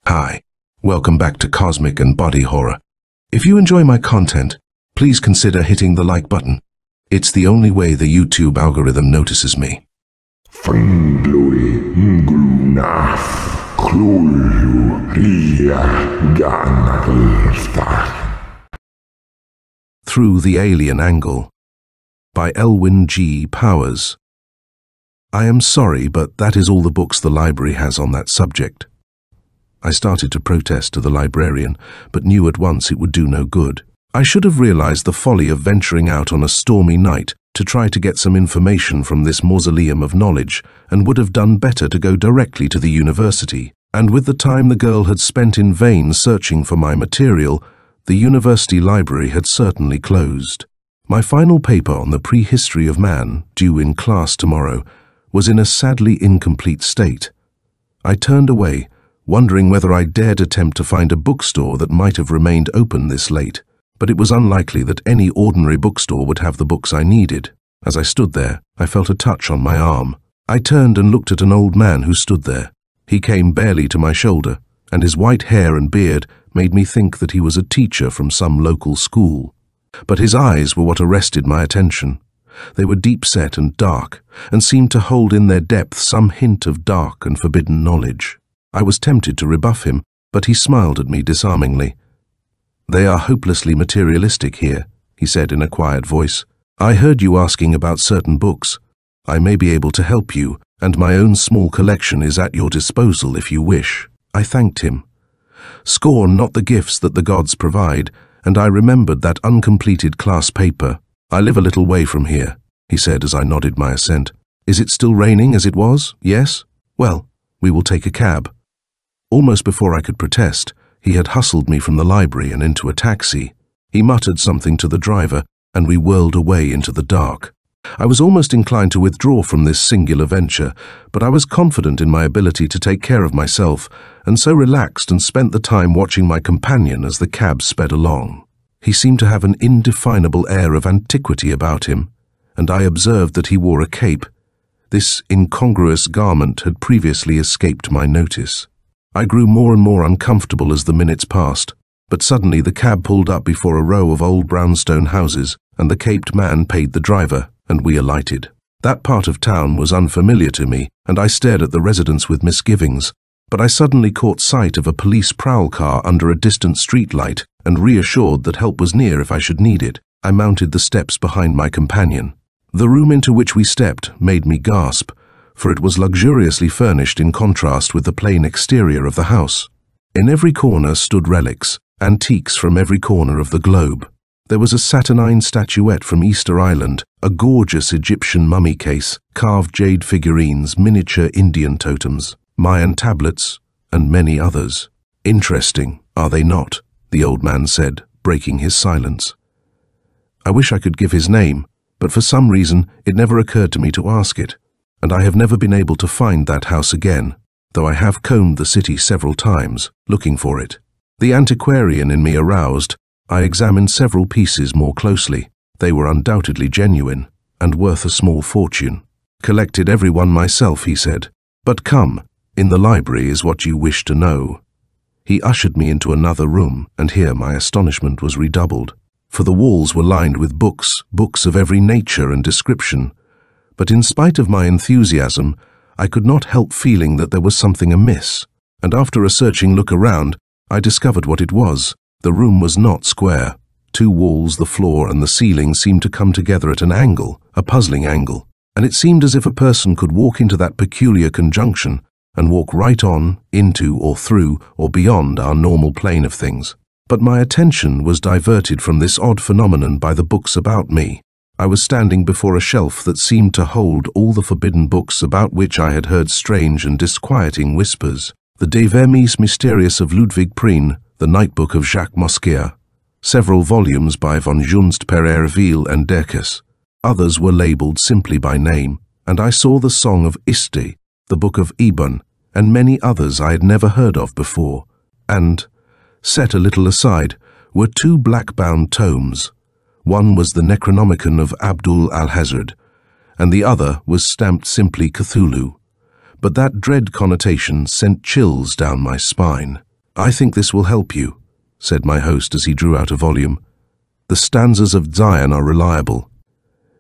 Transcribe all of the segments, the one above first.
Hi, welcome back to Cosmic and Body Horror. If you enjoy my content, please consider hitting the like button. It's the only way the YouTube algorithm notices me. Through the Alien Angle by Elwin G. Powers. I am sorry, but that is all the books the library has on that subject. I started to protest to the librarian, but knew at once it would do no good. I should have realized the folly of venturing out on a stormy night to try to get some information from this mausoleum of knowledge, and would have done better to go directly to the university. And with the time the girl had spent in vain searching for my material, the university library had certainly closed. My final paper on the prehistory of man, due in class tomorrow, was in a sadly incomplete state. I turned away, wondering whether I dared attempt to find a bookstore that might have remained open this late, but it was unlikely that any ordinary bookstore would have the books I needed. As I stood there, I felt a touch on my arm. I turned and looked at an old man who stood there. He came barely to my shoulder, and his white hair and beard made me think that he was a teacher from some local school. But his eyes were what arrested my attention. They were deep-set and dark, and seemed to hold in their depth some hint of dark and forbidden knowledge. I was tempted to rebuff him, but he smiled at me disarmingly. "They are hopelessly materialistic here," he said in a quiet voice. "I heard you asking about certain books. I may be able to help you, and my own small collection is at your disposal if you wish." I thanked him. Scorn not the gifts that the gods provide, and I remembered that uncompleted class paper. "I live a little way from here," he said as I nodded my assent. "Is it still raining as it was? Yes? Well, we will take a cab." Almost before I could protest, he had hustled me from the library and into a taxi. He muttered something to the driver, and we whirled away into the dark. I was almost inclined to withdraw from this singular venture, but I was confident in my ability to take care of myself, and so relaxed and spent the time watching my companion as the cab sped along. He seemed to have an indefinable air of antiquity about him, and I observed that he wore a cape. This incongruous garment had previously escaped my notice. I grew more and more uncomfortable as the minutes passed, but suddenly the cab pulled up before a row of old brownstone houses, and the caped man paid the driver, and we alighted. That part of town was unfamiliar to me, and I stared at the residents with misgivings, but I suddenly caught sight of a police prowl car under a distant streetlight, and reassured that help was near if I should need it, I mounted the steps behind my companion. The room into which we stepped made me gasp, for it was luxuriously furnished in contrast with the plain exterior of the house. In every corner stood relics, antiques from every corner of the globe. There was a saturnine statuette from Easter Island, a gorgeous Egyptian mummy case, carved jade figurines, miniature Indian totems, Mayan tablets, and many others. "Interesting, are they not?" the old man said, breaking his silence. I wish I could give his name, but for some reason it never occurred to me to ask it, and I have never been able to find that house again, though I have combed the city several times, looking for it. The antiquarian in me aroused, I examined several pieces more closely. They were undoubtedly genuine, and worth a small fortune. "Collected every one myself," he said. "But come, in the library is what you wish to know." He ushered me into another room, and here my astonishment was redoubled, for the walls were lined with books of every nature and description. But in spite of my enthusiasm, I could not help feeling that there was something amiss, and after a searching look around, I discovered what it was. The room was not square. Two walls, the floor, and the ceiling seemed to come together at an angle, a puzzling angle, and it seemed as if a person could walk into that peculiar conjunction and walk right on, into, or through, or beyond our normal plane of things. But my attention was diverted from this odd phenomenon by the books about me. I was standing before a shelf that seemed to hold all the forbidden books about which I had heard strange and disquieting whispers. The De Vermis Mysterious of Ludwig Prien, the Nightbook of Jacques Mosquier, several volumes by von Junst per Ervil and Derkes. Others were labelled simply by name, and I saw the Song of Isti, the Book of Ebon, and many others I had never heard of before. And, set a little aside, were two black-bound tomes. One was the Necronomicon of Abdul al-Hazard, and the other was stamped simply Cthulhu. But that dread connotation sent chills down my spine. "I think this will help you," said my host as he drew out a volume. "The stanzas of Zion are reliable.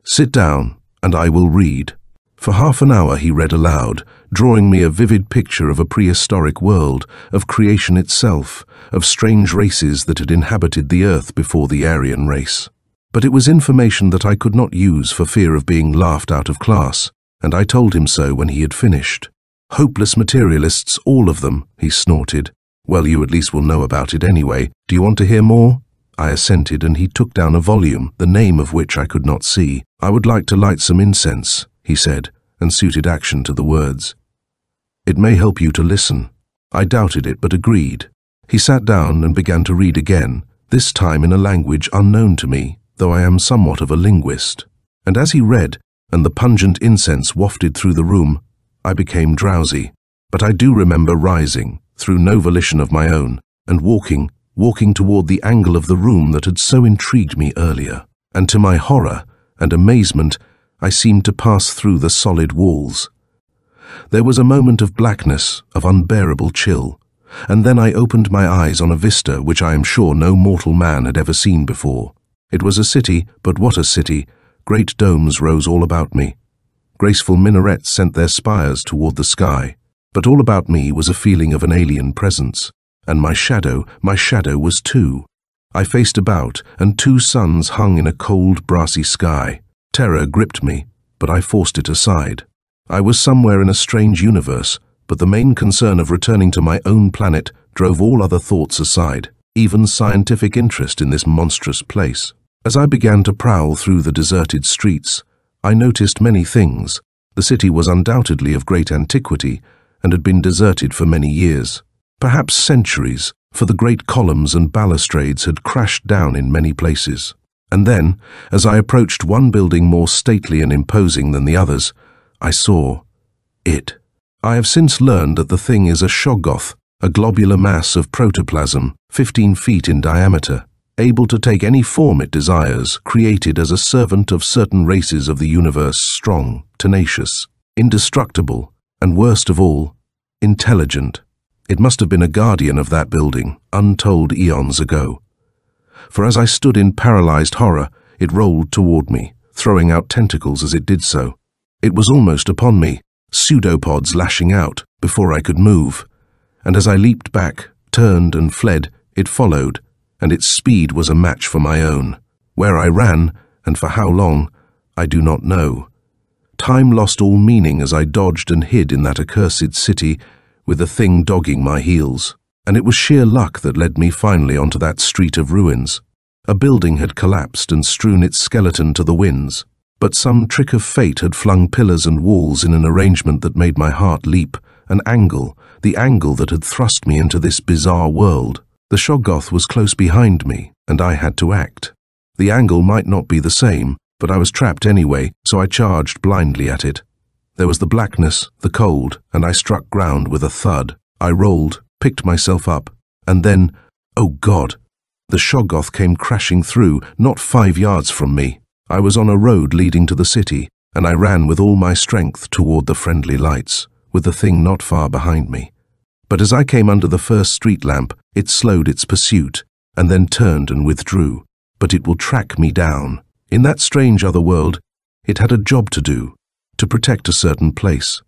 Sit down, and I will read." For half an hour he read aloud, drawing me a vivid picture of a prehistoric world, of creation itself, of strange races that had inhabited the earth before the Aryan race. But it was information that I could not use for fear of being laughed out of class, and I told him so when he had finished. "Hopeless materialists, all of them," he snorted. "Well, you at least will know about it anyway. Do you want to hear more?" I assented, and he took down a volume, the name of which I could not see. "I would like to light some incense," he said, and suited action to the words. "It may help you to listen." I doubted it, but agreed. He sat down and began to read again, this time in a language unknown to me, though I am somewhat of a linguist. And as he read, and the pungent incense wafted through the room, I became drowsy. But I do remember rising, through no volition of my own, and walking toward the angle of the room that had so intrigued me earlier. And to my horror and amazement, I seemed to pass through the solid walls. There was a moment of blackness, of unbearable chill, and then I opened my eyes on a vista which I am sure no mortal man had ever seen before. It was a city, but what a city! Great domes rose all about me. Graceful minarets sent their spires toward the sky. But all about me was a feeling of an alien presence, and my shadow was too. I faced about, and two suns hung in a cold, brassy sky. Terror gripped me, but I forced it aside. I was somewhere in a strange universe, but the main concern of returning to my own planet drove all other thoughts aside, even scientific interest in this monstrous place. As I began to prowl through the deserted streets, I noticed many things. The city was undoubtedly of great antiquity, and had been deserted for many years, perhaps centuries, for the great columns and balustrades had crashed down in many places. And then, as I approached one building more stately and imposing than the others, I saw it. I have since learned that the thing is a shoggoth, a globular mass of protoplasm, 15 feet in diameter, able to take any form it desires, created as a servant of certain races of the universe, strong, tenacious, indestructible, and worst of all, intelligent. It must have been a guardian of that building, untold eons ago. For as I stood in paralyzed horror, it rolled toward me, throwing out tentacles as it did so. It was almost upon me, pseudopods lashing out, before I could move. And as I leaped back, turned and fled, it followed, and its speed was a match for my own. Where I ran, and for how long, I do not know. Time lost all meaning as I dodged and hid in that accursed city, with the thing dogging my heels. And it was sheer luck that led me finally onto that street of ruins. A building had collapsed and strewn its skeleton to the winds, but some trick of fate had flung pillars and walls in an arrangement that made my heart leap, an angle, the angle that had thrust me into this bizarre world. The shoggoth was close behind me, and I had to act. The angle might not be the same, but I was trapped anyway, so I charged blindly at it. There was the blackness, the cold, and I struck ground with a thud. I rolled, picked myself up, and then, oh God, the shoggoth came crashing through, not 5 yards from me. I was on a road leading to the city, and I ran with all my strength toward the friendly lights, with the thing not far behind me. But as I came under the first street lamp, it slowed its pursuit, and then turned and withdrew. But it will track me down. In that strange other world, it had a job to do, to protect a certain place.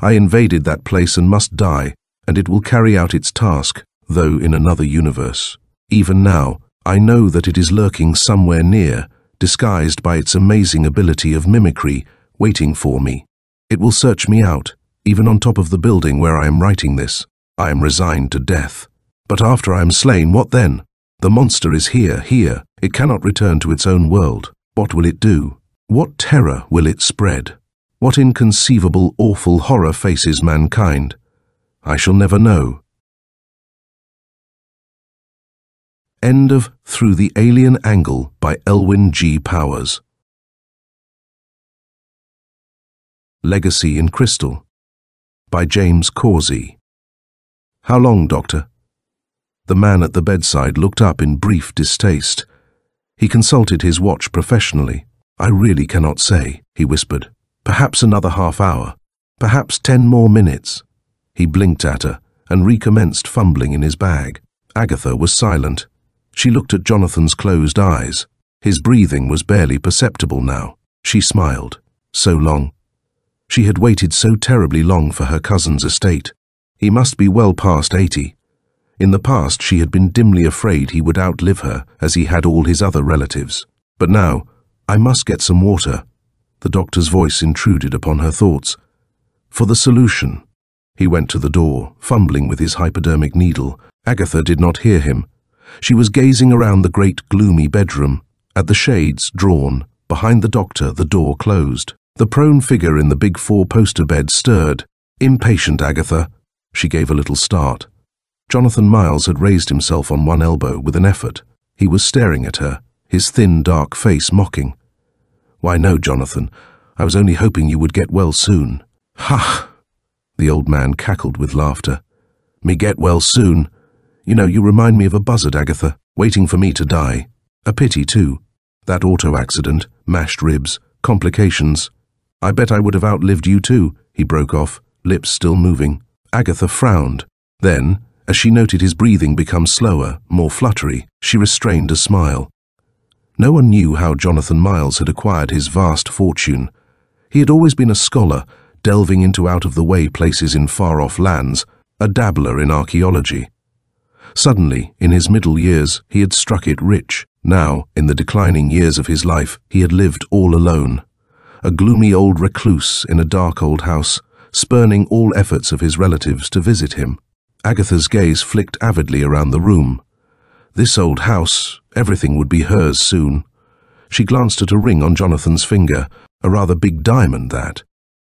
I invaded that place and must die, and it will carry out its task, though in another universe. Even now, I know that it is lurking somewhere near, disguised by its amazing ability of mimicry, waiting for me. It will search me out, even on top of the building where I am writing this. I am resigned to death. But after I am slain, what then? The monster is here. It cannot return to its own world. What will it do? What terror will it spread? What inconceivable, awful horror faces mankind? I shall never know. End of Through the Alien Angle by Elwin G. Powers. Legacy in Crystal by James Causey. How long, Doctor? The man at the bedside looked up in brief distaste. He consulted his watch professionally. I really cannot say, he whispered. Perhaps another half hour. Perhaps 10 more minutes. He blinked at her, and recommenced fumbling in his bag. Agatha was silent. She looked at Jonathan's closed eyes. His breathing was barely perceptible now. She smiled. So long. She had waited so terribly long for her cousin's estate. He must be well past 80. In the past, she had been dimly afraid he would outlive her, as he had all his other relatives. But now, I must get some water. The doctor's voice intruded upon her thoughts. For the solution. He went to the door, fumbling with his hypodermic needle. Agatha did not hear him. She was gazing around the great gloomy bedroom. At the shades drawn, behind the doctor, the door closed. The prone figure in the big four-poster bed stirred. Impatient Agatha. She gave a little start. Jonathan Miles had raised himself on one elbow with an effort. He was staring at her, his thin, dark face mocking. "Why, no, Jonathan. I was only hoping you would get well soon." "Ha!" The old man cackled with laughter. "Me get well soon. You know, you remind me of a buzzard, Agatha, waiting for me to die. A pity, too. That auto accident, mashed ribs, complications. I bet I would have outlived you too," he broke off, lips still moving. Agatha frowned. Then, as she noted his breathing become slower, more fluttery, she restrained a smile. No one knew how Jonathan Miles had acquired his vast fortune. He had always been a scholar, delving into out-of-the-way places in far-off lands, a dabbler in archaeology. Suddenly, in his middle years, he had struck it rich. Now, in the declining years of his life, he had lived all alone. A gloomy old recluse in a dark old house, spurning all efforts of his relatives to visit him. Agatha's gaze flicked avidly around the room. This old house, everything would be hers soon. She glanced at a ring on Jonathan's finger, a rather big diamond that.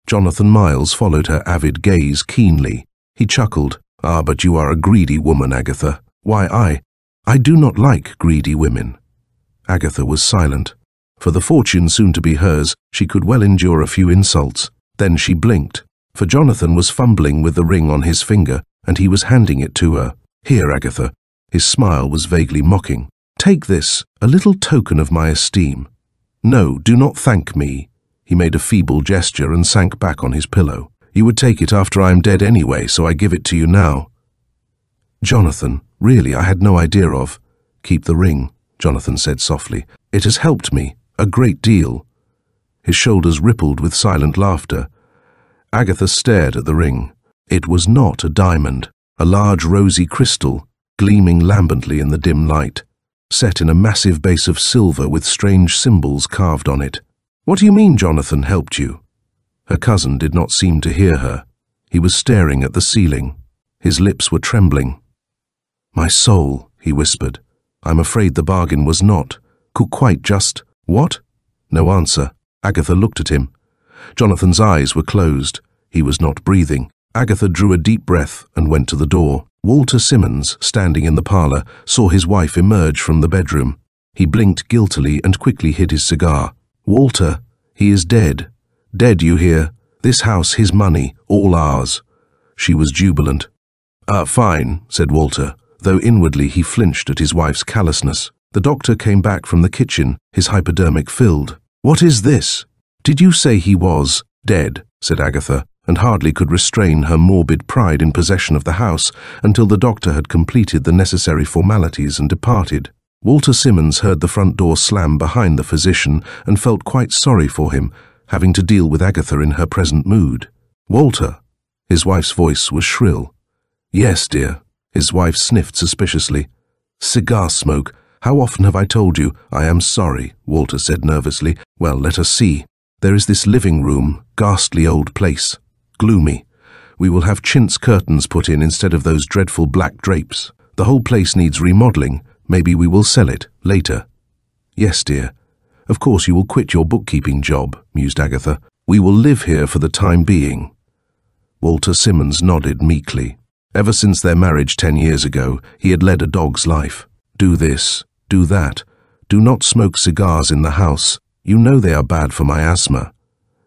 Jonathan Miles followed her avid gaze keenly. He chuckled. "Ah, but you are a greedy woman, Agatha." "Why, I do not like greedy women." Agatha was silent. For the fortune soon to be hers, she could well endure a few insults. Then she blinked, for Jonathan was fumbling with the ring on his finger, and he was handing it to her. "Here, Agatha." His smile was vaguely mocking. "Take this, a little token of my esteem." "No, do not thank me." He made a feeble gesture and sank back on his pillow. "You would take it after I am dead anyway, so I give it to you now." "Jonathan, really, I had no idea of—" "Keep the ring," Jonathan said softly. "It has helped me, a great deal." His shoulders rippled with silent laughter. Agatha stared at the ring. It was not a diamond, a large rosy crystal, gleaming lambently in the dim light, set in a massive base of silver with strange symbols carved on it. "What do you mean Jonathan helped you?" Her cousin did not seem to hear her. He was staring at the ceiling. His lips were trembling. "My soul," he whispered. "I'm afraid the bargain was not quite just—" "What?" No answer. Agatha looked at him. Jonathan's eyes were closed. He was not breathing. Agatha drew a deep breath and went to the door. Walter Simmons, standing in the parlor, saw his wife emerge from the bedroom. He blinked guiltily and quickly hid his cigar. "Walter, he is dead. Dead, you hear? This house, his money, all ours." She was jubilant. Fine," said Walter, though inwardly he flinched at his wife's callousness. The doctor came back from the kitchen, his hypodermic filled. "What is this?" "Did you say he was dead?" said Agatha, and hardly could restrain her morbid pride in possession of the house until the doctor had completed the necessary formalities and departed. Walter Simmons heard the front door slam behind the physician and felt quite sorry for him, having to deal with Agatha in her present mood. "Walter!" His wife's voice was shrill. "Yes, dear." His wife sniffed suspiciously. "Cigar smoke. How often have I told you?" "I am sorry," Walter said nervously. "Well, let us see. There is this living room, ghastly old place. Gloomy. We will have chintz curtains put in instead of those dreadful black drapes. The whole place needs remodeling. Maybe we will sell it later." "Yes, dear. Of course you will quit your bookkeeping job," mused Agatha. "We will live here for the time being." Walter Simmons nodded meekly. Ever since their marriage 10 years ago, he had led a dog's life. Do this, do that. Do not smoke cigars in the house. You know they are bad for my asthma.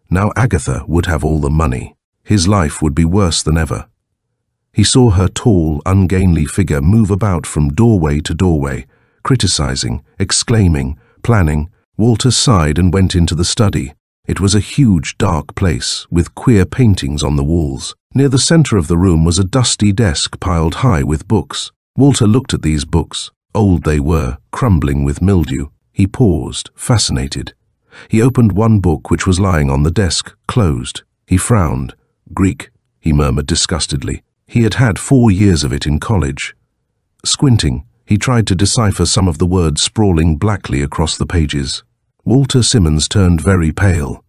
Now Agatha would have all the money. His life would be worse than ever. He saw her tall, ungainly figure move about from doorway to doorway, criticizing, exclaiming, planning. Walter sighed and went into the study. It was a huge, dark place, with queer paintings on the walls. Near the center of the room was a dusty desk piled high with books. Walter looked at these books. Old they were, crumbling with mildew. He paused, fascinated. He opened one book which was lying on the desk, closed. He frowned. Greek, he murmured disgustedly. He had had 4 years of it in college. Squinting, he tried to decipher some of the words sprawling blackly across the pages. Walter Simmons turned very pale.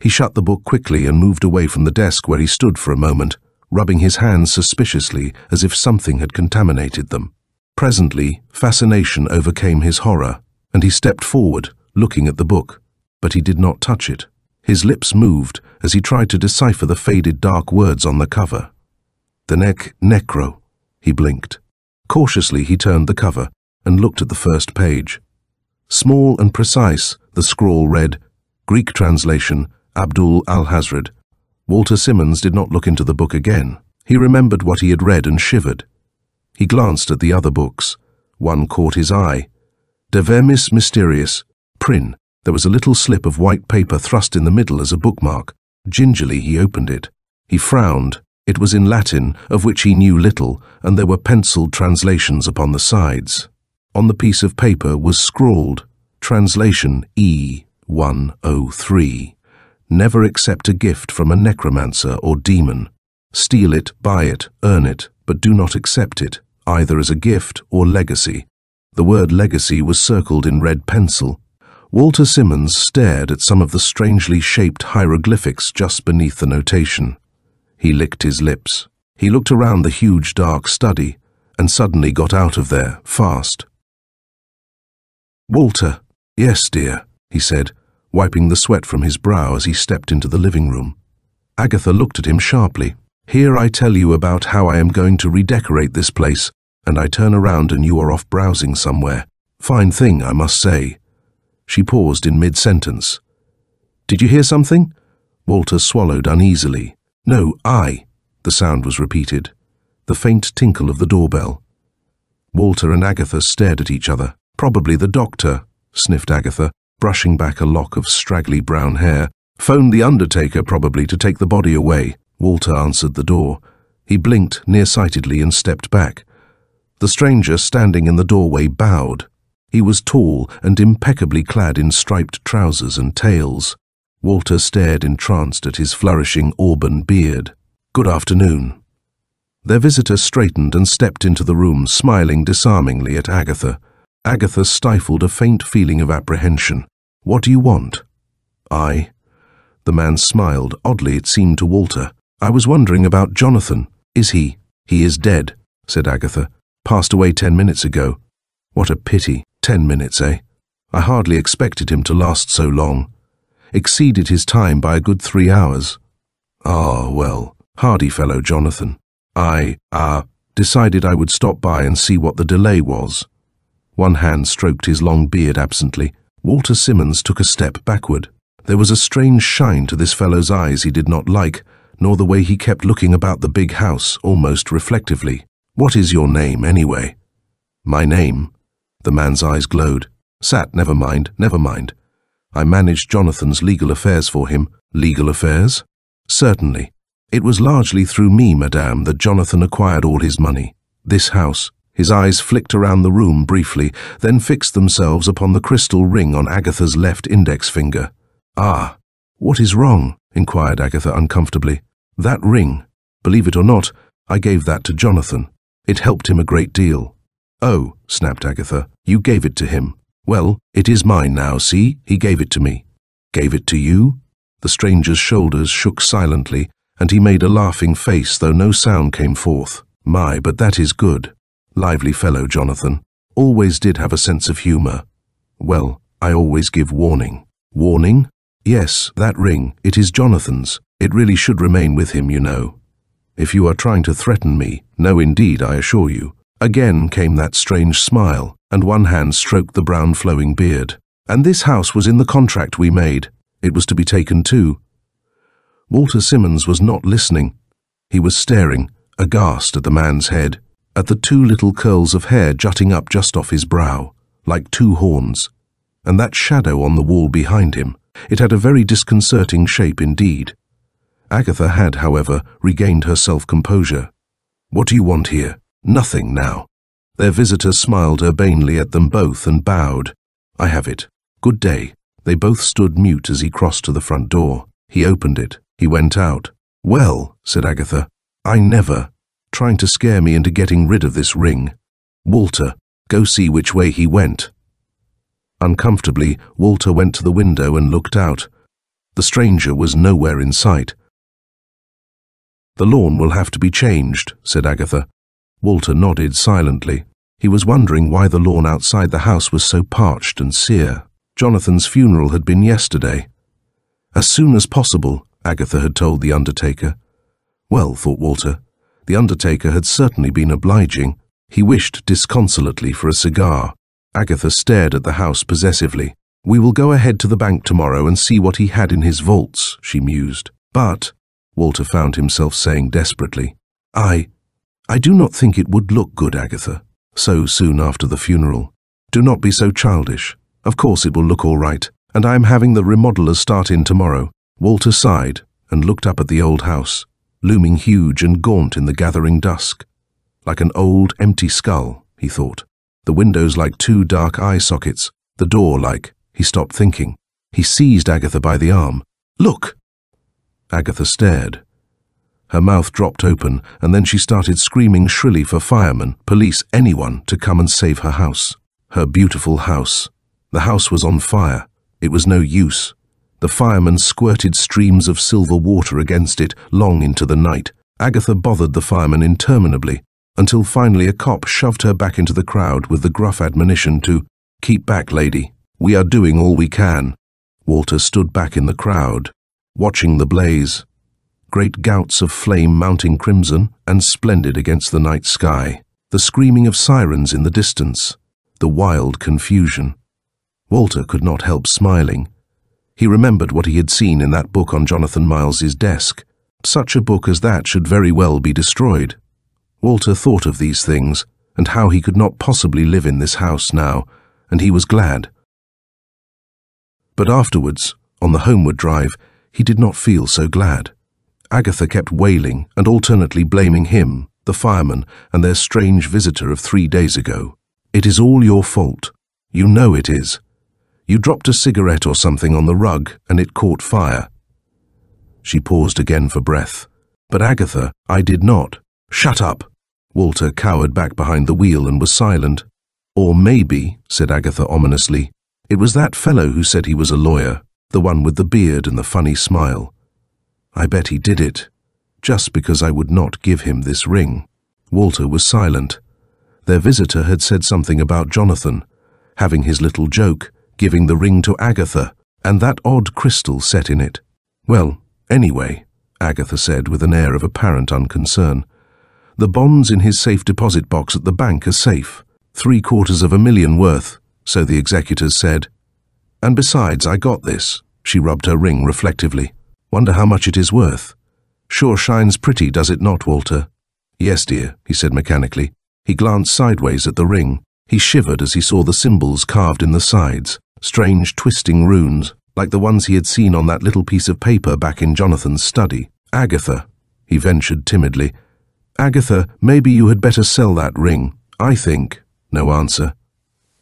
He shut the book quickly and moved away from the desk where he stood for a moment, rubbing his hands suspiciously as if something had contaminated them. Presently, fascination overcame his horror, and he stepped forward, looking at the book, but he did not touch it. His lips moved as he tried to decipher the faded dark words on the cover. The necro, he blinked. Cautiously he turned the cover and looked at the first page. Small and precise, the scrawl read, Greek translation, Abdul al-Hazred. Walter Simmons did not look into the book again. He remembered what he had read and shivered. He glanced at the other books. One caught his eye. De Vermis Mysterious, Prin. There was a little slip of white paper thrust in the middle as a bookmark. Gingerly he opened it. He frowned. It was in Latin, of which he knew little, and there were penciled translations upon the sides. On the piece of paper was scrawled, Translation E103. Never accept a gift from a necromancer or demon. Steal it, buy it, earn it, but do not accept it, either as a gift or legacy. The word legacy was circled in red pencil. Walter Simmons stared at some of the strangely shaped hieroglyphics just beneath the notation. He licked his lips. He looked around the huge dark study and suddenly got out of there, fast. Walter. Yes, dear, he said, wiping the sweat from his brow as he stepped into the living room. Agatha looked at him sharply. Here I tell you about how I am going to redecorate this place, and I turn around and you are off browsing somewhere. Fine thing, I must say. She paused in mid-sentence. Did you hear something? Walter swallowed uneasily. No, the sound was repeated. The faint tinkle of the doorbell. Walter and Agatha stared at each other. Probably the doctor, sniffed Agatha, brushing back a lock of straggly brown hair. Phoned the undertaker probably to take the body away. Walter answered the door. He blinked nearsightedly and stepped back. The stranger standing in the doorway bowed. He was tall and impeccably clad in striped trousers and tails. Walter stared entranced at his flourishing auburn beard. Good afternoon. Their visitor straightened and stepped into the room, smiling disarmingly at Agatha. Agatha stifled a faint feeling of apprehension. What do you want? The man smiled. Oddly, it seemed to Walter. I was wondering about Jonathan. Is he? He is dead, said Agatha. Passed away 10 minutes ago. What a pity. 10 minutes, eh? I hardly expected him to last so long. Exceeded his time by a good 3 hours. Ah, well, hardy fellow Jonathan. I decided I would stop by and see what the delay was. One hand stroked his long beard absently. Walter Simmons took a step backward. There was a strange shine to this fellow's eyes he did not like, nor the way he kept looking about the big house, almost reflectively. What is your name, anyway? My name? The man's eyes glowed. Never mind. I managed Jonathan's legal affairs for him. Legal affairs? Certainly. It was largely through me, madame, that Jonathan acquired all his money. This house. His eyes flicked around the room briefly, then fixed themselves upon the crystal ring on Agatha's left index finger. Ah, what is wrong? Inquired Agatha uncomfortably. That ring. Believe it or not, I gave that to Jonathan. It helped him a great deal. Oh, snapped Agatha, you gave it to him. Well, it is mine now, see? He gave it to me. Gave it to you? The stranger's shoulders shook silently, and he made a laughing face, though no sound came forth. My, but that is good. Lively fellow, Jonathan. Always did have a sense of humour. Well, I always give warning. Warning? Yes, that ring. It is Jonathan's. It really should remain with him, you know. If you are trying to threaten me, no indeed, I assure you. Again came that strange smile, and one hand stroked the brown flowing beard. And this house was in the contract we made. It was to be taken too. Walter Simmons was not listening. He was staring, aghast at the man's head, at the 2 little curls of hair jutting up just off his brow, like 2 horns, and that shadow on the wall behind him. It had a very disconcerting shape indeed. Agatha had, however, regained her self-composure. "What do you want here?" "Nothing now." Their visitor smiled urbanely at them both and bowed. "I have it. Good day." They both stood mute as he crossed to the front door. He opened it. He went out. "Well," said Agatha, "I never. Trying to scare me into getting rid of this ring. Walter, go see which way he went." Uncomfortably, Walter went to the window and looked out. The stranger was nowhere in sight. "The lawn will have to be changed," said Agatha. Walter nodded silently. He was wondering why the lawn outside the house was so parched and sere. Jonathan's funeral had been yesterday. "As soon as possible," Agatha had told the undertaker. Well, thought Walter, the undertaker had certainly been obliging. He wished disconsolately for a cigar. Agatha stared at the house possessively. "We will go ahead to the bank tomorrow and see what he had in his vaults," she mused. "But," Walter found himself saying desperately, I do not think it would look good, Agatha, so soon after the funeral. Do not be so childish. Of course it will look all right, and I am having the remodelers start in tomorrow." Walter sighed and looked up at the old house, looming huge and gaunt in the gathering dusk. Like an old, empty skull, he thought. The windows like two dark eye sockets, the door like... He stopped thinking. He seized Agatha by the arm. "Look!" Agatha stared. Her mouth dropped open, and then she started screaming shrilly for firemen, police, anyone to come and save her house. Her beautiful house. The house was on fire. It was no use. The firemen squirted streams of silver water against it long into the night. Agatha bothered the firemen interminably, until finally a cop shoved her back into the crowd with the gruff admonition to, "Keep back, lady. We are doing all we can." Walter stood back in the crowd, watching the blaze. Great gouts of flame mounting crimson and splendid against the night sky. The screaming of sirens in the distance. The wild confusion. Walter could not help smiling. He remembered what he had seen in that book on Jonathan Miles's desk. Such a book as that should very well be destroyed. Walter thought of these things, and how he could not possibly live in this house now, and he was glad. But afterwards, on the homeward drive, he did not feel so glad. Agatha kept wailing and alternately blaming him, the fireman, and their strange visitor of 3 days ago. "It is all your fault. You know it is. You dropped a cigarette or something on the rug and it caught fire." She paused again for breath. "But Agatha, I did not." "Shut up." Walter cowered back behind the wheel and was silent. "Or maybe," said Agatha ominously, "it was that fellow who said he was a lawyer, the one with the beard and the funny smile. I bet he did it, just because I would not give him this ring." Walter was silent. Their visitor had said something about Jonathan, having his little joke, giving the ring to Agatha, and that odd crystal set in it. "Well, anyway," Agatha said with an air of apparent unconcern, "the bonds in his safe deposit box at the bank are safe. $750,000 worth, so the executors said. And besides, I got this." She rubbed her ring reflectively. "Wonder how much it is worth. Sure shines pretty, does it not, Walter?" "Yes, dear," he said mechanically. He glanced sideways at the ring. He shivered as he saw the symbols carved in the sides, strange twisting runes, like the ones he had seen on that little piece of paper back in Jonathan's study. "Agatha," he ventured timidly, "Agatha, maybe you had better sell that ring. I think." No answer.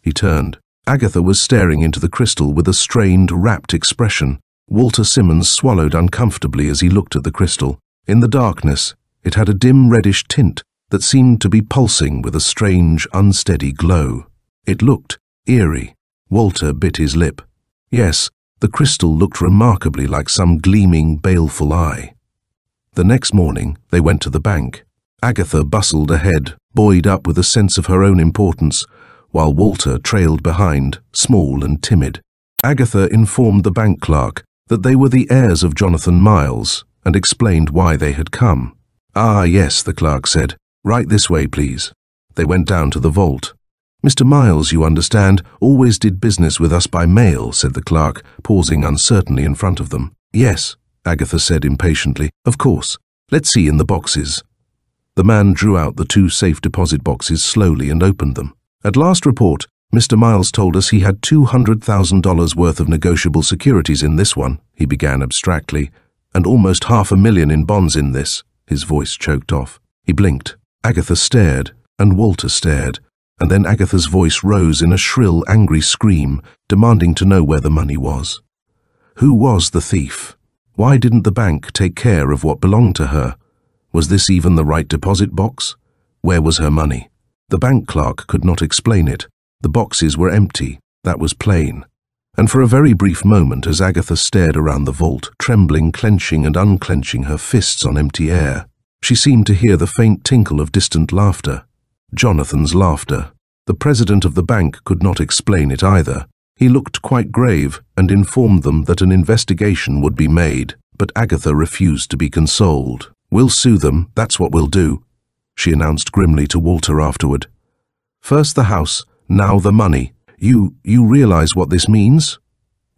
He turned. Agatha was staring into the crystal with a strained, rapt expression. Walter Simmons swallowed uncomfortably as he looked at the crystal. In the darkness, it had a dim reddish tint that seemed to be pulsing with a strange, unsteady glow. It looked eerie. Walter bit his lip. Yes, the crystal looked remarkably like some gleaming, baleful eye. The next morning, they went to the bank. Agatha bustled ahead, buoyed up with a sense of her own importance, while Walter trailed behind, small and timid. Agatha informed the bank clerk that they were the heirs of Jonathan Miles, and explained why they had come. "Ah, yes," the clerk said. "Right this way, please." They went down to the vault. "Mr. Miles, you understand, always did business with us by mail," said the clerk, pausing uncertainly in front of them. "Yes," Agatha said impatiently. "Of course. Let's see in the boxes." The man drew out the 2 safe deposit boxes slowly and opened them. "At last report, Mr. Miles told us he had $200,000 worth of negotiable securities in this one," he began abstractly. And almost $500,000 in bonds in this." His voice choked off. He blinked. Agatha stared, and Walter stared, and then Agatha's voice rose in a shrill, angry scream, demanding to know where the money was. Who was the thief? Why didn't the bank take care of what belonged to her? Was this even the right deposit box? Where was her money? The bank clerk could not explain it. The boxes were empty, that was plain. And for a very brief moment, as Agatha stared around the vault, trembling, clenching and unclenching her fists on empty air, she seemed to hear the faint tinkle of distant laughter. Jonathan's laughter. The president of the bank could not explain it either. He looked quite grave and informed them that an investigation would be made, but Agatha refused to be consoled. "We'll sue them, that's what we'll do," she announced grimly to Walter afterward. "First the house, now the money. You realize what this means?"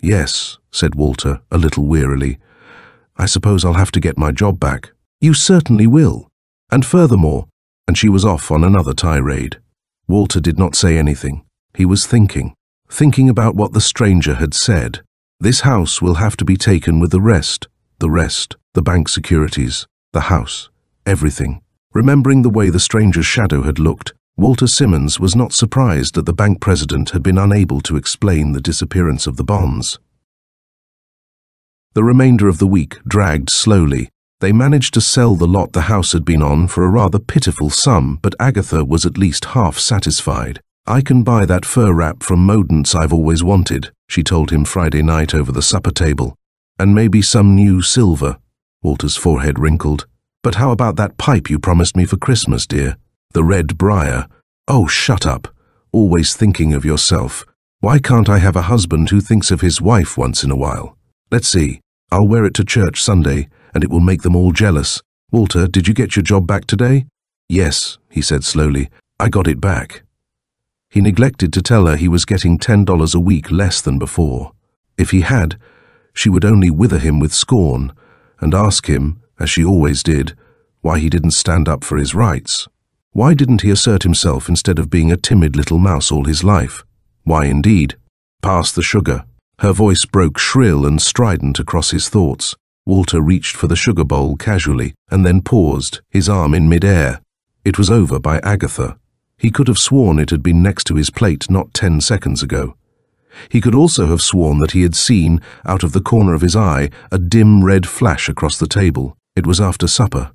"Yes," said Walter, a little wearily. "I suppose I'll have to get my job back." "You certainly will. And furthermore," and she was off on another tirade. Walter did not say anything. He was thinking about what the stranger had said. This house will have to be taken with the rest, the bank securities, the house, everything. Remembering the way the stranger's shadow had looked, Walter Simmons was not surprised that the bank president had been unable to explain the disappearance of the bonds. The remainder of the week dragged slowly. They managed to sell the lot the house had been on for a rather pitiful sum, but Agatha was at least half satisfied. "I can buy that fur wrap from Modent's I've always wanted," she told him Friday night over the supper table. "And maybe some new silver." Walter's forehead wrinkled. "But how about that pipe you promised me for Christmas, dear? The red briar." "Oh, shut up. Always thinking of yourself. Why can't I have a husband who thinks of his wife once in a while? Let's see. I'll wear it to church Sunday, and it will make them all jealous. Walter, did you get your job back today?" "Yes," he said slowly. "I got it back." He neglected to tell her he was getting $10 a week less than before. If he had, she would only wither him with scorn and ask him, as she always did, why he didn't stand up for his rights. Why didn't he assert himself instead of being a timid little mouse all his life? Why indeed? "Pass the sugar." Her voice broke shrill and strident across his thoughts. Walter reached for the sugar bowl casually and then paused, his arm in mid-air. It was over by Agatha. He could have sworn it had been next to his plate not 10 seconds ago. He could also have sworn that he had seen, out of the corner of his eye, a dim red flash across the table. It was after supper.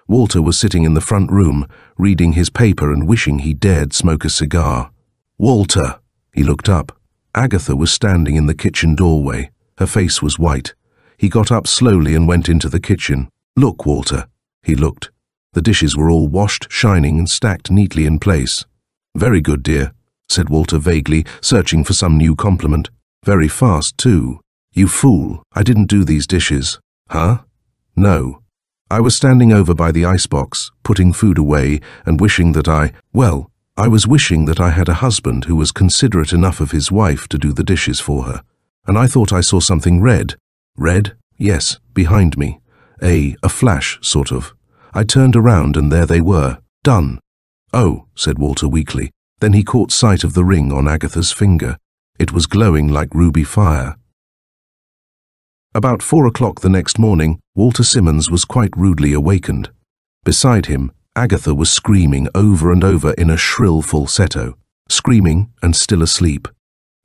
Walter was sitting in the front room, reading his paper and wishing he dared smoke a cigar. "Walter!" He looked up. Agatha was standing in the kitchen doorway. Her face was white. He got up slowly and went into the kitchen. "Look, Walter." He looked. The dishes were all washed, shining, and stacked neatly in place. "Very good, dear," said Walter vaguely, searching for some new compliment. "Very fast, too." "You fool, I didn't do these dishes." "Huh?" "No. I was standing over by the icebox, putting food away and wishing that I was wishing that I had a husband who was considerate enough of his wife to do the dishes for her. And I thought I saw something red." "Red?" "Yes, behind me. A flash, sort of. I turned around and there they were. Done." "Oh," said Walter weakly. Then he caught sight of the ring on Agatha's finger. It was glowing like ruby fire. About 4 o'clock the next morning, Walter Simmons was quite rudely awakened. Beside him, Agatha was screaming over and over in a shrill falsetto, screaming and still asleep.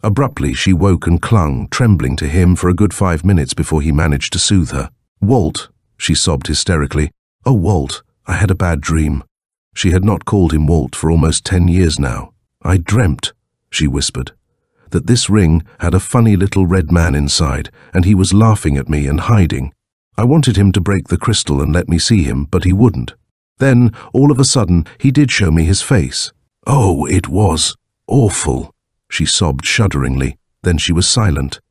Abruptly, she woke and clung, trembling to him for a good 5 minutes before he managed to soothe her. "Walt," she sobbed hysterically. "Oh, Walt, I had a bad dream." She had not called him Walt for almost 10 years now. "I dreamt," she whispered, "that this ring had a funny little red man inside, and he was laughing at me and hiding. I wanted him to break the crystal and let me see him, but he wouldn't. Then, all of a sudden, he did show me his face. Oh, it was awful." She sobbed shudderingly. Then she was silent.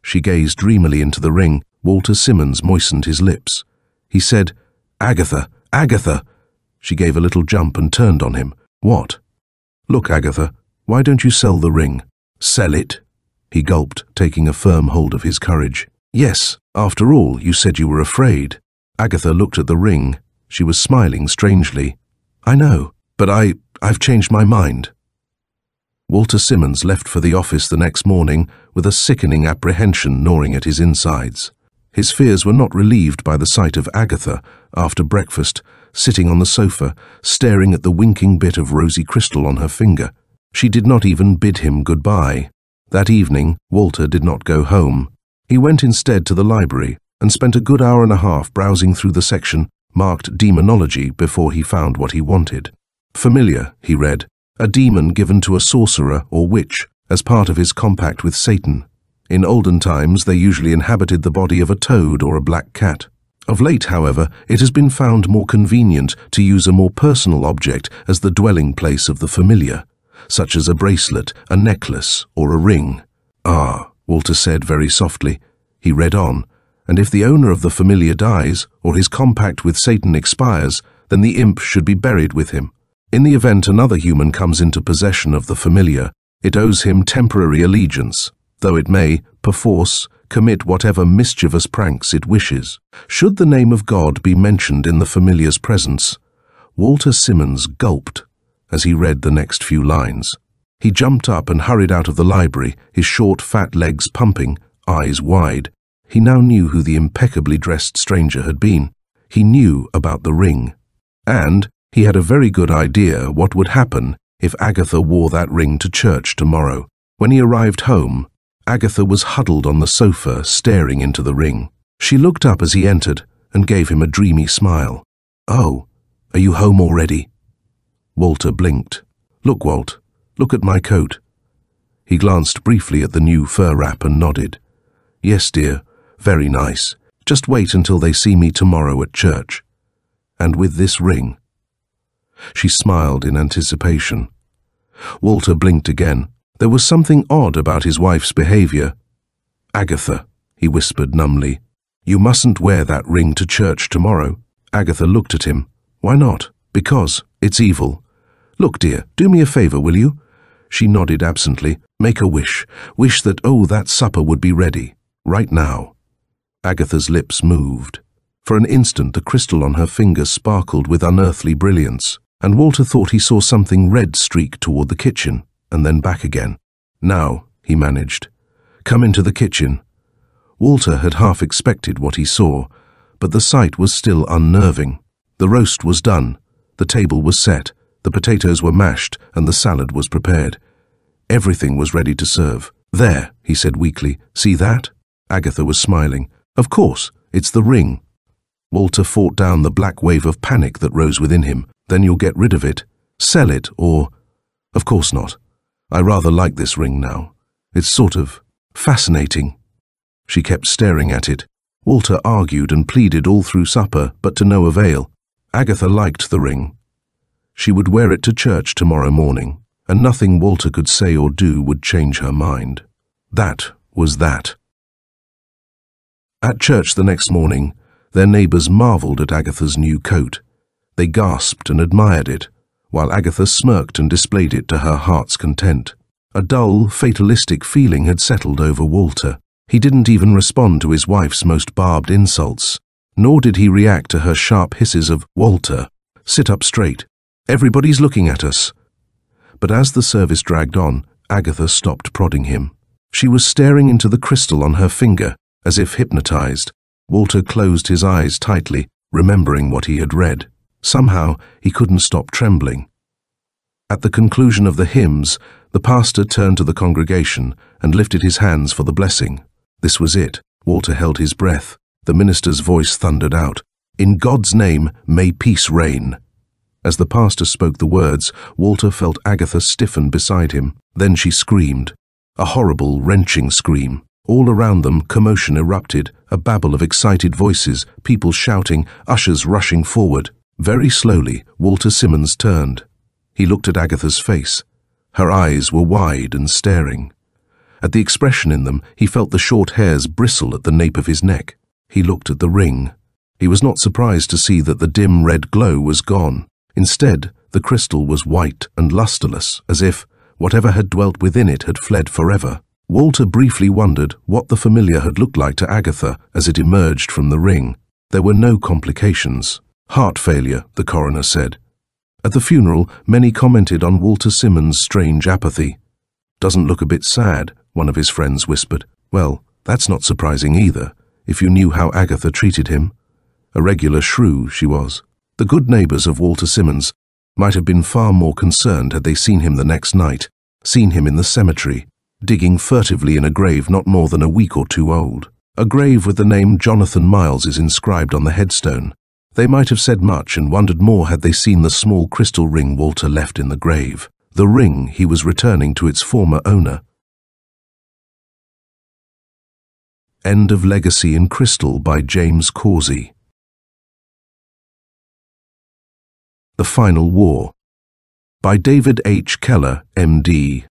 She gazed dreamily into the ring. Walter Simmons moistened his lips. He said, "Agatha, Agatha!" She gave a little jump and turned on him. "What?" "Look, Agatha, why don't you sell the ring?" "Sell it?" He gulped, taking a firm hold of his courage. "Yes, after all, you said you were afraid." Agatha looked at the ring. She was smiling strangely. "I know, but I've changed my mind." Walter Simmons left for the office the next morning with a sickening apprehension gnawing at his insides. His fears were not relieved by the sight of Agatha, after breakfast, sitting on the sofa, staring at the winking bit of rosy crystal on her finger. She did not even bid him goodbye. That evening, Walter did not go home. He went instead to the library and spent a good hour and a half browsing through the section marked Demonology before he found what he wanted. Familiar, he read, a demon given to a sorcerer or witch as part of his compact with Satan. In olden times, they usually inhabited the body of a toad or a black cat. Of late, however, it has been found more convenient to use a more personal object as the dwelling place of the familiar, such as a bracelet, a necklace, or a ring. Ah, Walter said very softly. He read on, and if the owner of the familiar dies, or his compact with Satan expires, then the imp should be buried with him. In the event another human comes into possession of the familiar, it owes him temporary allegiance, though it may, perforce, commit whatever mischievous pranks it wishes. Should the name of God be mentioned in the familiar's presence, Walter Simmons gulped as he read the next few lines. He jumped up and hurried out of the library, his short, fat legs pumping, eyes wide. He now knew who the impeccably dressed stranger had been. He knew about the ring. And he had a very good idea what would happen if Agatha wore that ring to church tomorrow. When he arrived home, Agatha was huddled on the sofa, staring into the ring. She looked up as he entered and gave him a dreamy smile. "Oh, are you home already?" Walter blinked. "Look, Walt, look at my coat." He glanced briefly at the new fur wrap and nodded. "Yes, dear, very nice. Just wait until they see me tomorrow at church. And with this ring." She smiled in anticipation. Walter blinked again. There was something odd about his wife's behavior. "Agatha," he whispered numbly, "you mustn't wear that ring to church tomorrow." Agatha looked at him. "Why not?" "Because it's evil. Look, dear, do me a favor, will you?" She nodded absently. "Make a wish. Wish that, that supper would be ready. Right now." Agatha's lips moved. For an instant the crystal on her finger sparkled with unearthly brilliance, and Walter thought he saw something red streak toward the kitchen, and then back again. "Now," he managed. "Come into the kitchen." Walter had half expected what he saw, but the sight was still unnerving. The roast was done, the table was set, the potatoes were mashed, and the salad was prepared. Everything was ready to serve. "There," he said weakly. "See that?" Agatha was smiling. "Of course, it's the ring." Walter fought down the black wave of panic that rose within him. "Then you'll get rid of it. Sell it, or—" "Of course not. I rather like this ring now. It's sort of fascinating." She kept staring at it. Walter argued and pleaded all through supper, but to no avail. Agatha liked the ring. She would wear it to church tomorrow morning, and nothing Walter could say or do would change her mind. That was that. At church the next morning, their neighbors marveled at Agatha's new coat. They gasped and admired it, while Agatha smirked and displayed it to her heart's content. A dull, fatalistic feeling had settled over Walter. He didn't even respond to his wife's most barbed insults, nor did he react to her sharp hisses of, "Walter, sit up straight. Everybody's looking at us." But as the service dragged on, Agatha stopped prodding him. She was staring into the crystal on her finger, as if hypnotized. Walter closed his eyes tightly, remembering what he had read. Somehow, he couldn't stop trembling. At the conclusion of the hymns, the pastor turned to the congregation and lifted his hands for the blessing. This was it. Walter held his breath. The minister's voice thundered out, "In God's name, may peace reign." As the pastor spoke the words, Walter felt Agatha stiffen beside him. Then she screamed. A horrible, wrenching scream. All around them, commotion erupted, a babble of excited voices, people shouting, ushers rushing forward. Very slowly, Walter Simmons turned. He looked at Agatha's face. Her eyes were wide and staring. At the expression in them, he felt the short hairs bristle at the nape of his neck. He looked at the ring. He was not surprised to see that the dim red glow was gone. Instead, the crystal was white and lusterless, as if whatever had dwelt within it had fled forever. Walter briefly wondered what the familiar had looked like to Agatha as it emerged from the ring. There were no complications. "Heart failure," the coroner said. At the funeral, many commented on Walter Simmons' strange apathy. "Doesn't look a bit sad," one of his friends whispered. "Well, that's not surprising either. if you knew how Agatha treated him. A regular shrew, she was. The good neighbours of Walter Simmons might have been far more concerned had they seen him the next night, seen him in the cemetery, digging furtively in a grave not more than a week or two old. A grave with the name Jonathan Miles is inscribed on the headstone. They might have said much and wondered more had they seen the small crystal ring Walter left in the grave, the ring he was returning to its former owner. End of Legacy in Crystal by James Causey. The Final War by David H. Keller, M.D.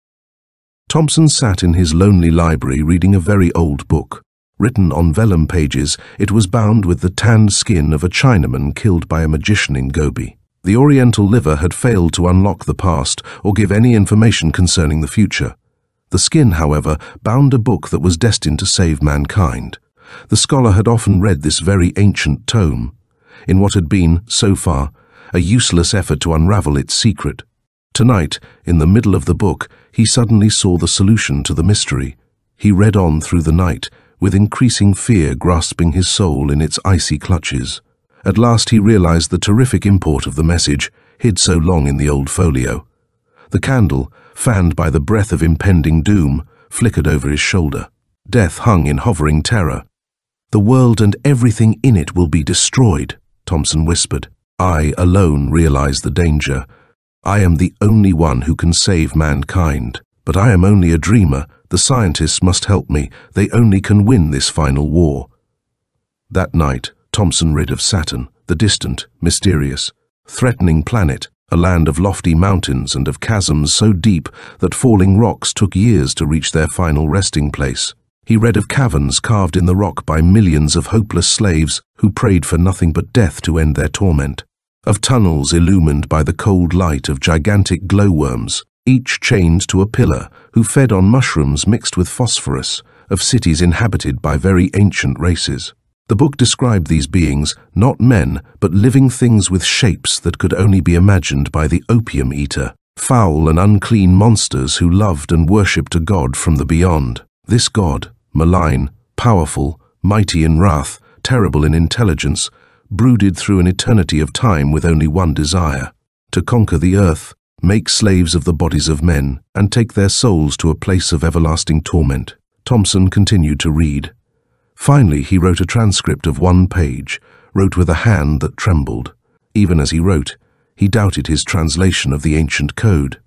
Thompson sat in his lonely library reading a very old book. Written on vellum pages, it was bound with the tanned skin of a Chinaman killed by a magician in Gobi. The Oriental liver had failed to unlock the past or give any information concerning the future. The skin, however, bound a book that was destined to save mankind. The scholar had often read this very ancient tome, in what had been, so far, a useless effort to unravel its secret. Tonight, in the middle of the book, he suddenly saw the solution to the mystery. He read on through the night, with increasing fear grasping his soul in its icy clutches. At last he realized the terrific import of the message, hid so long in the old folio. The candle, fanned by the breath of impending doom, flickered over his shoulder. Death hung in hovering terror. "The world and everything in it will be destroyed," Thompson whispered. "I alone realize the danger. I am the only one who can save mankind. But I am only a dreamer. The scientists must help me. They only can win this final war." That night, Thompson read of Saturn, the distant, mysterious, threatening planet, a land of lofty mountains and of chasms so deep that falling rocks took years to reach their final resting place. He read of caverns carved in the rock by millions of hopeless slaves who prayed for nothing but death to end their torment. Of tunnels illumined by the cold light of gigantic glowworms, each chained to a pillar, who fed on mushrooms mixed with phosphorus, of cities inhabited by very ancient races. The book described these beings, not men, but living things with shapes that could only be imagined by the opium eater, foul and unclean monsters who loved and worshipped a god from the beyond. This god, malign, powerful, mighty in wrath, terrible in intelligence, brooded through an eternity of time with only one desire: to conquer the earth, make slaves of the bodies of men, and take their souls to a place of everlasting torment. Thompson continued to read. Finally, he wrote a transcript of 1 page, wrote with a hand that trembled. Even as he wrote, he doubted his translation of the ancient code.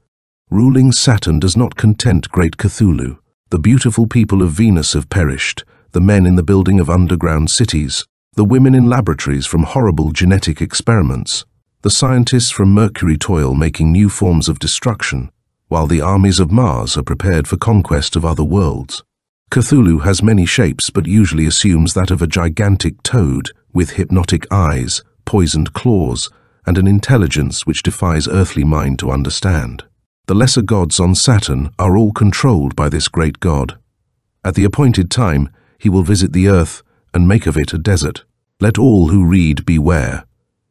Ruling Saturn does not content great Cthulhu. The beautiful people of Venus have perished, the men in the building of underground cities, the women in laboratories from horrible genetic experiments, the scientists from Mercury toil making new forms of destruction, while the armies of Mars are prepared for conquest of other worlds. Cthulhu has many shapes but usually assumes that of a gigantic toad with hypnotic eyes, poisoned claws, and an intelligence which defies earthly mind to understand. The lesser gods on Saturn are all controlled by this great god. At the appointed time, he will visit the earth and make of it a desert. Let all who read beware.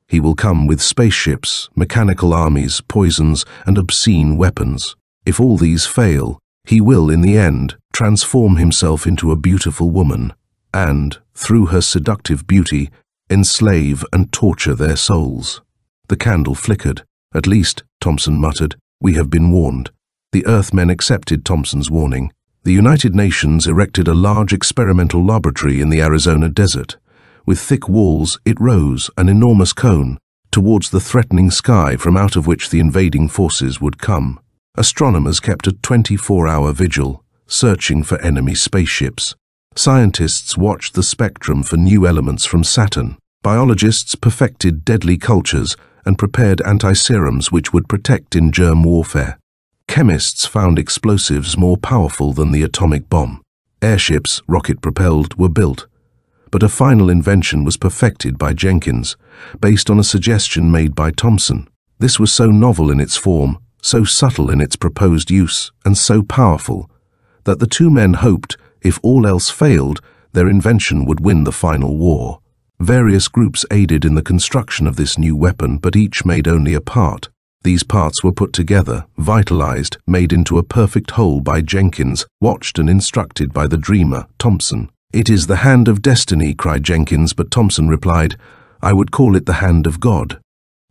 He will come with spaceships, mechanical armies, poisons, and obscene weapons. If all these fail, he will, in the end, transform himself into a beautiful woman, and, through her seductive beauty, enslave and torture their souls. The candle flickered. At least, Thompson muttered, we have been warned. The Earthmen accepted Thompson's warning. The United Nations erected a large experimental laboratory in the Arizona desert. With thick walls, it rose, an enormous cone, towards the threatening sky from out of which the invading forces would come. Astronomers kept a 24-hour vigil, searching for enemy spaceships. Scientists watched the spectrum for new elements from Saturn. Biologists perfected deadly cultures and prepared anti-serums which would protect in germ warfare. Chemists found explosives more powerful than the atomic bomb. Airships, rocket-propelled, were built. But a final invention was perfected by Jenkins, based on a suggestion made by Thompson. This was so novel in its form, so subtle in its proposed use, and so powerful, that the two men hoped, if all else failed, their invention would win the final war. Various groups aided in the construction of this new weapon, but each made only a part. These parts were put together, vitalized, made into a perfect whole by Jenkins, watched and instructed by the dreamer, Thompson. "It is the hand of destiny," cried Jenkins, but Thompson replied, "I would call it the hand of God."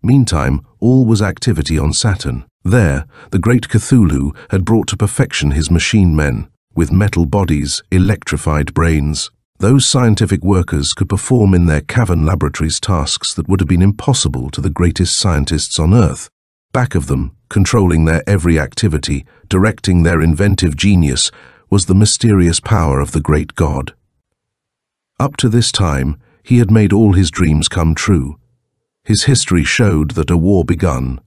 Meantime, all was activity on Saturn. There, the great Cthulhu had brought to perfection his machine men, with metal bodies, electrified brains. Those scientific workers could perform in their cavern laboratories tasks that would have been impossible to the greatest scientists on Earth. Back of them, controlling their every activity, directing their inventive genius, was the mysterious power of the great God. Up to this time, he had made all his dreams come true. His history showed that a war begun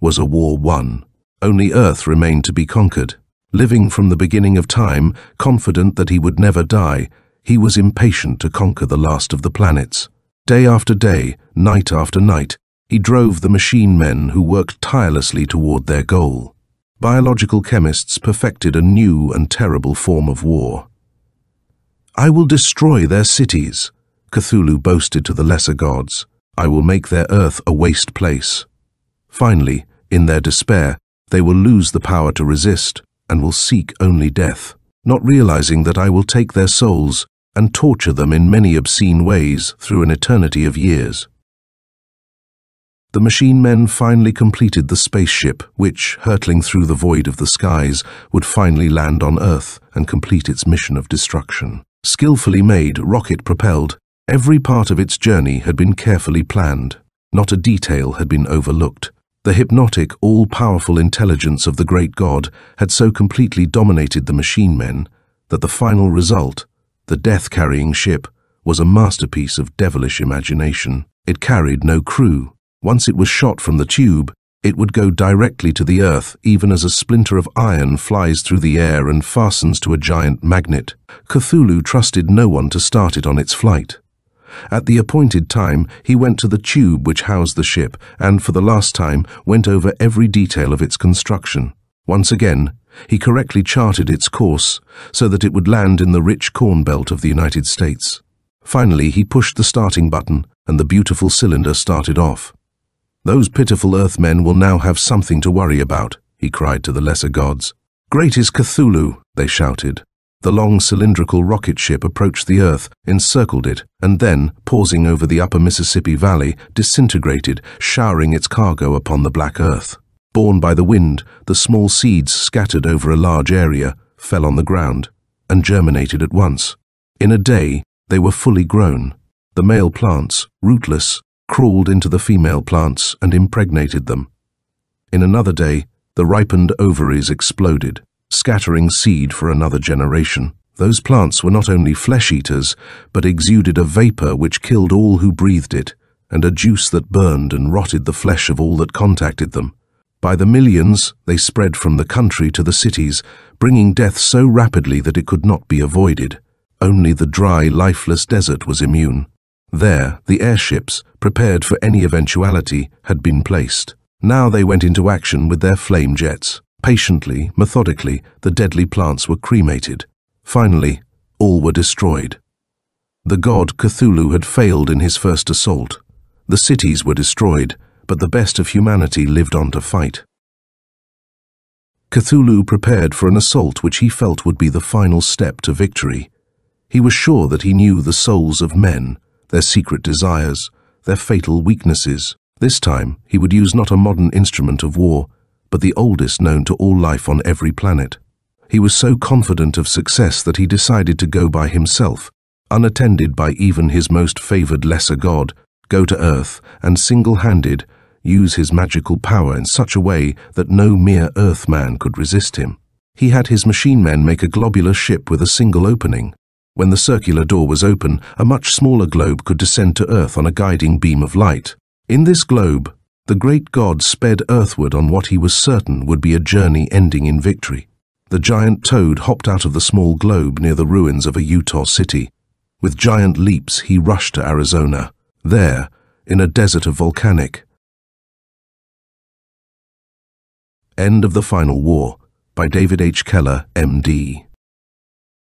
was a war won. Only Earth remained to be conquered. Living from the beginning of time, confident that he would never die, he was impatient to conquer the last of the planets. Day after day, night after night, he drove the machine men who worked tirelessly toward their goal. Biological chemists perfected a new and terrible form of war. "I will destroy their cities," Cthulhu boasted to the lesser gods. "I will make their Earth a waste place." Finally, in their despair, they will lose the power to resist and will seek only death, not realizing that I will take their souls and torture them in many obscene ways through an eternity of years. The machine men finally completed the spaceship which, hurtling through the void of the skies, would finally land on Earth and complete its mission of destruction. Skillfully made, rocket-propelled, every part of its journey had been carefully planned. Not a detail had been overlooked. The hypnotic, all-powerful intelligence of the great God had so completely dominated the machine men that the final result, the death-carrying ship, was a masterpiece of devilish imagination. It carried no crew. Once it was shot from the tube, it would go directly to the Earth, even as a splinter of iron flies through the air and fastens to a giant magnet. Cthulhu trusted no one to start it on its flight. At the appointed time, he went to the tube which housed the ship and, for the last time, went over every detail of its construction. Once again, he correctly charted its course so that it would land in the rich corn belt of the United States. Finally, he pushed the starting button and the beautiful cylinder started off. "Those pitiful Earthmen will now have something to worry about," he cried to the lesser gods. "Great is Cthulhu," they shouted. The long cylindrical rocket ship approached the Earth, encircled it, and then, pausing over the upper Mississippi Valley, disintegrated, showering its cargo upon the black earth. Borne by the wind, the small seeds scattered over a large area fell on the ground and germinated at once. In a day, they were fully grown. The male plants, rootless, crawled into the female plants and impregnated them. In another day, the ripened ovaries exploded, scattering seed for another generation. Those plants were not only flesh-eaters, but exuded a vapor which killed all who breathed it, and a juice that burned and rotted the flesh of all that contacted them. By the millions, they spread from the country to the cities, bringing death so rapidly that it could not be avoided. Only the dry, lifeless desert was immune. There, the airships, prepared for any eventuality, had been placed. Now they went into action with their flame jets. Patiently, methodically, the deadly plants were cremated. Finally, all were destroyed. The god Cthulhu had failed in his first assault. The cities were destroyed, but the best of humanity lived on to fight. Cthulhu prepared for an assault which he felt would be the final step to victory. He was sure that he knew the souls of men, their secret desires, their fatal weaknesses. This time, he would use not a modern instrument of war, but the oldest known to all life on every planet. He was so confident of success that he decided to go by himself, unattended by even his most favored lesser god, go to Earth and single-handed use his magical power in such a way that no mere Earthman could resist him. He had his machine men make a globular ship with a single opening. When the circular door was open, a much smaller globe could descend to Earth on a guiding beam of light. In this globe, the great god sped earthward on what he was certain would be a journey ending in victory. The giant toad hopped out of the small globe near the ruins of a Utah city. With giant leaps, he rushed to Arizona. There, in a desert of volcanic. End of the Final War by David H. Keller, M.D.